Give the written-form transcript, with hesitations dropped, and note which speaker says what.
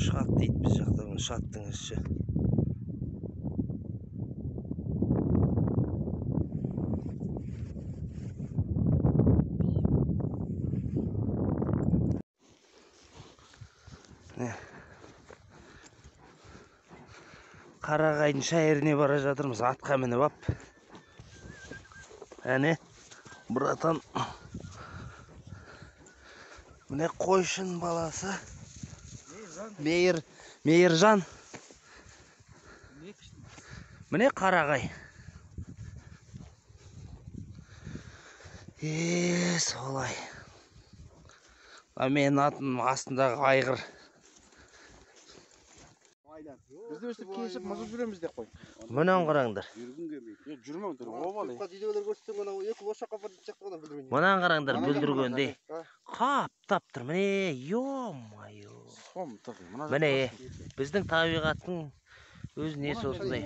Speaker 1: Шат дейді біз жақта, шаттың іші. Қарағайдың шайыріне бара жатырмыз, атқа мініп ап. Әне, братан. Міне қойшын баласы. Мейіржан. Міне қарағай. Солай. Мен атын астындағы айғыр.
Speaker 2: Бізді өстіп кешіп мазып жүреміз деп қой.
Speaker 1: Мұнан қараңдар.
Speaker 2: Жүрмеңдер, обал.
Speaker 1: Мұнан қараңдар бүлдіргенде. Қаптап тұр, міне, ё-майо. Міне, біздің табиғаттың өз несі осындай.